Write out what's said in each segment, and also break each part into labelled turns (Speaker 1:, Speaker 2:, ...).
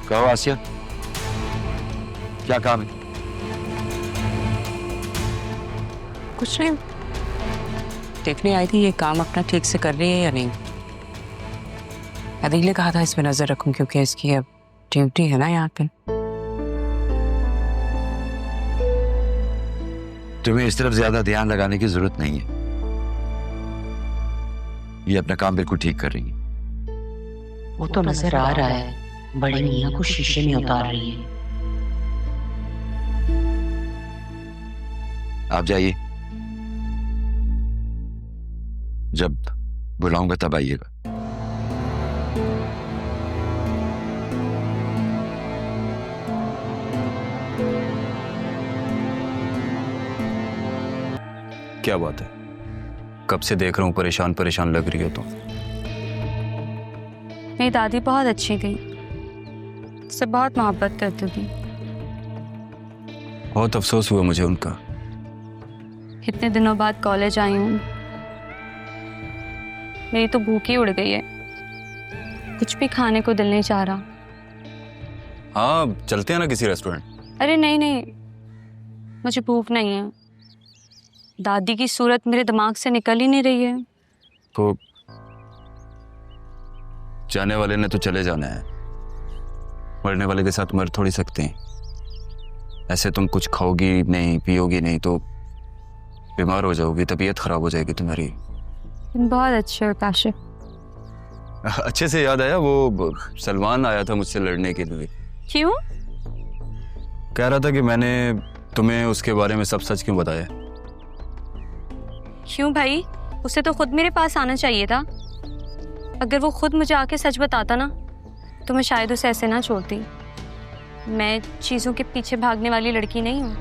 Speaker 1: कहो आसिया, क्या काम है?
Speaker 2: कुछ नहीं, देखने आई थी ये काम अपना ठीक से कर रही है या नहीं। अदील ने कहा था इस पे नजर रखूं क्योंकि इसकी अब ड्यूटी है ना यहाँ पे।
Speaker 1: तुम्हें इस तरफ ज्यादा ध्यान लगाने की जरूरत नहीं है, ये अपना काम बिल्कुल ठीक कर रही है।
Speaker 3: वो तो नजर आ रहा है, बड़ी मियां को शीशे में उतार रही है।
Speaker 1: आप जाइए, जब बुलाऊंगा तब आइएगा।
Speaker 4: क्या बात है, कब से देख रहा हूं परेशान परेशान लग रही हो तुम।
Speaker 5: मेरी दादी बहुत अच्छी थी, उससे बहुत मोहब्बत करती थी।
Speaker 4: बहुत अफसोस हुआ मुझे उनका।
Speaker 5: इतने दिनों बाद कॉलेज आई हूँ, मेरी तो भूख ही उड़ गई है, कुछ भी खाने को दिल नहीं चाह रहा।
Speaker 4: हाँ चलते हैं ना किसी रेस्टोरेंट।
Speaker 5: अरे नहीं नहीं, मुझे भूख नहीं है। दादी की सूरत मेरे दिमाग से निकल ही नहीं रही है।
Speaker 4: तो जाने वाले ने तो चले जाना है, मरने वाले के साथ मर थोड़ी सकते हैं। ऐसे तुम कुछ खाओगी नहीं, पियोगी नहीं तो बीमार हो जाओगी, तबीयत खराब हो जाएगी तुम्हारी।
Speaker 5: तुम बहुत अच्छे हो काशिफ।
Speaker 4: अच्छे से याद आया, वो सलमान आया था मुझसे लड़ने के लिए।
Speaker 5: क्यों?
Speaker 4: कह रहा था कि मैंने तुम्हें उसके बारे में सब सच क्यों बताया।
Speaker 5: क्यों भाई, उसे तो खुद मेरे पास आना चाहिए था। अगर वो खुद मुझे आके सच बताता ना तो मैं शायद उसे ऐसे ना छोड़ती। मैं चीज़ों के पीछे भागने वाली लड़की नहीं हूँ।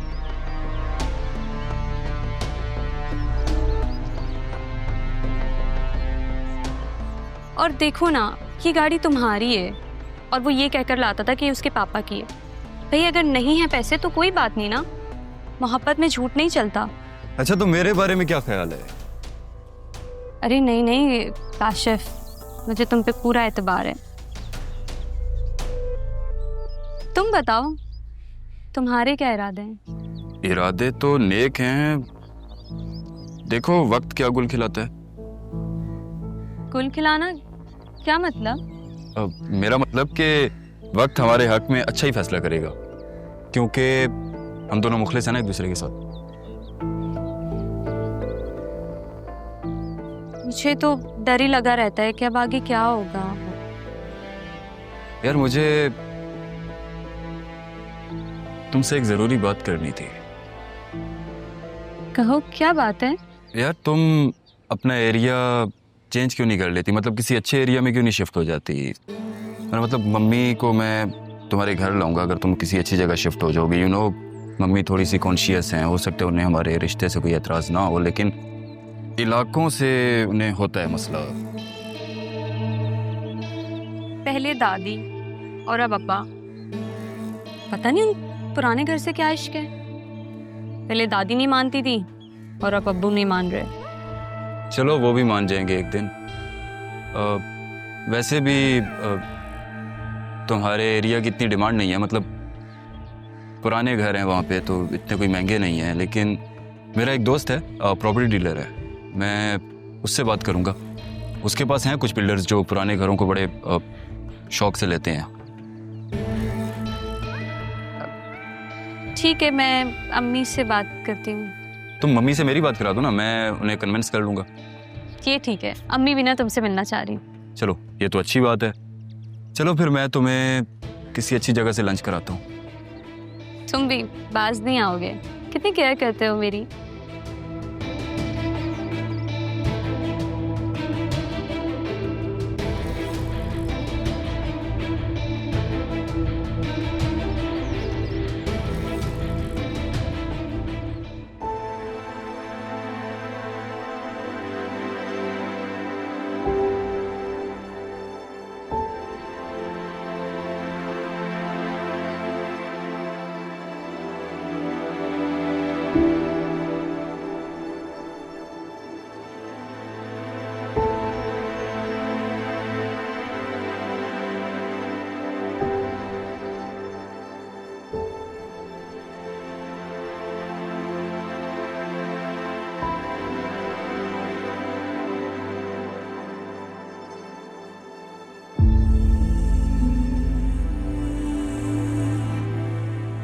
Speaker 5: और देखो ना, ये गाड़ी तुम्हारी है और वो ये कहकर लाता था कि उसके पापा की है। भाई अगर नहीं है पैसे तो कोई बात नहीं ना, मोहब्बत में झूठ नहीं चलता।
Speaker 4: अच्छा तो मेरे बारे में क्या ख्याल है?
Speaker 5: अरे नहीं नहीं काशिफ, मुझे तुम पे पूरा एतबार है। तुम बताओ, तुम्हारे क्या इरादे हैं?
Speaker 4: इरादे तो नेक हैं, देखो वक्त क्या गुल खिलाता है।
Speaker 5: गुल खिलाना क्या मतलब?
Speaker 4: मेरा मतलब कि वक्त हमारे हक में अच्छा ही फैसला करेगा, क्योंकि हम दोनों मुखलिस हैं ना एक दूसरे के साथ।
Speaker 5: मुझे तो डर ही लगा रहता है कि अब आगे क्या होगा।
Speaker 4: यार मुझे तुमसे एक जरूरी बात करनी थी।
Speaker 5: कहो क्या बात है?
Speaker 4: यार तुम अपना एरिया चेंज क्यों नहीं कर लेती, मतलब किसी अच्छे एरिया में क्यों नहीं शिफ्ट हो जाती। मेरा मतलब मम्मी को मैं तुम्हारे घर लाऊंगा अगर तुम किसी अच्छी जगह शिफ्ट हो जाओगी। यू नो मम्मी थोड़ी सी कॉन्शियस हैं, हो सकता है उन्हें हमारे रिश्ते से कोई एतराज़ ना हो, लेकिन इलाकों से उन्हें होता है मसला।
Speaker 5: पहले दादी और अब अब्बा, पता नहीं उन पुराने घर से क्या इश्क है। पहले दादी नहीं मानती थी और अब अब्बू नहीं मान रहे।
Speaker 4: चलो वो भी मान जाएंगे एक दिन। वैसे भी तुम्हारे एरिया की इतनी डिमांड नहीं है, मतलब पुराने घर हैं वहाँ पे तो इतने कोई महंगे नहीं हैं। लेकिन मेरा एक दोस्त है, प्रॉपर्टी डीलर है, मैं उससे बात करूँगा। उसके पास हैं कुछ बिल्डर्स जो पुराने घरों को बड़े शौक से लेते हैं।
Speaker 5: ठीक है, मैं अम्मी से बात करती हूँ।
Speaker 4: तुम मम्मी से मेरी बात करा दो ना, मैं उन्हें कन्विंस कर लूँगा।
Speaker 5: ये ठीक है, अम्मी भी ना तुमसे मिलना चाह रही।
Speaker 4: चलो ये तो अच्छी बात है। चलो फिर मैं तुम्हें किसी अच्छी जगह से लंच कराता हूँ।
Speaker 5: तुम भी बाज नहीं आओगे, कितनी केयर करते हो मेरी।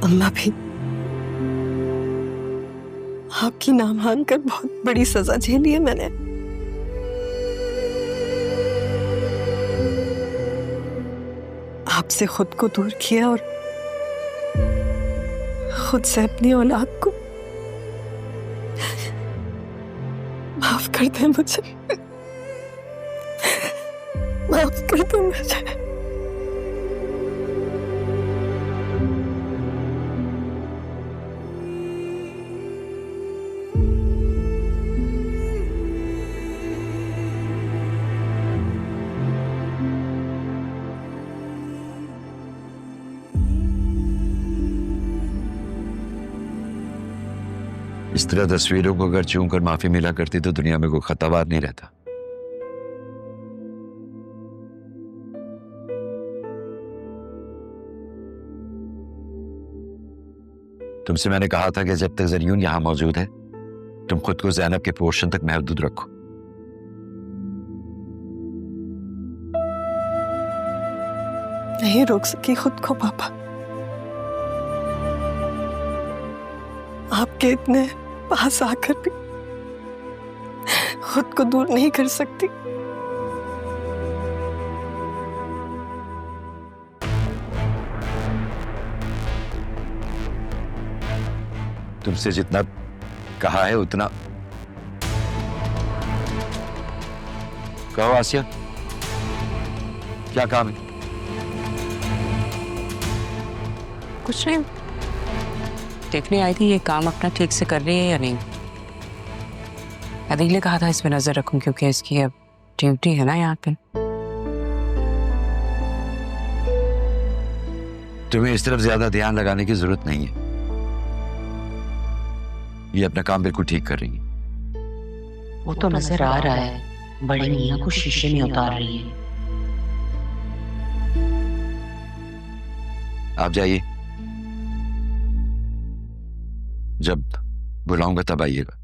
Speaker 6: अम्मा भी आपकी ना मानकर बहुत बड़ी सजा झेली है मैंने। आपसे खुद को दूर किया और खुद से अपनी औलाद को। माफ कर दे मुझे, माफ कर दे मुझे।
Speaker 1: इस तरह तस्वीरों को अगर चूम कर माफी मिला करती तो दुनिया में कोई खतावार नहीं रहता। तुमसे मैंने कहा था कि जब तक ज़रियून यहां मौजूद है तुम खुद को ज़ैनब के पोर्शन तक महदूद रखो।
Speaker 6: नहीं रोक सकी खुद को पापा। आपके इतने पास आकर भी खुद को दूर नहीं कर सकती।
Speaker 1: तुमसे जितना कहा है उतना कहो। आसिया, क्या काम है?
Speaker 2: कुछ नहीं, देखने आई थी ये काम अपना ठीक से कर रही है या नहीं। अदील ने कहा था इस पे नजर रखूं क्योंकि इसकी अब ड्यूटी है ना यहाँ पे।
Speaker 1: तुम्हें इस तरफ ज्यादा ध्यान लगाने की जरूरत नहीं है। ये अपना काम बिल्कुल ठीक कर रही है।
Speaker 3: वो तो नजर आ रहा है, बड़े मियाँ को शीशे में उतार रही है।
Speaker 1: आप जाइए, जब बुलाऊंगा तब आइएगा।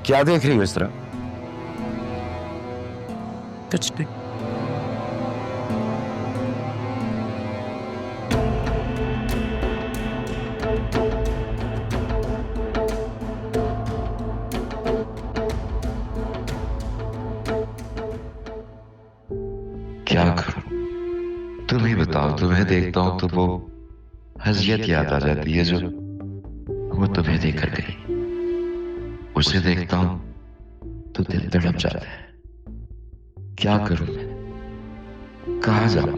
Speaker 1: क्या देख रही हो इस तरह?
Speaker 2: कुछ नहीं।
Speaker 7: क्या करूं? तुम ही बताओ। तुम्हें देखता हूं तो वो हज़ियत याद आ जाती है जो वो तुम्हें देकर गई। उसे देखता हूं तो दिल तड़प जाता है। क्या करूं मैं? कहां जाऊं?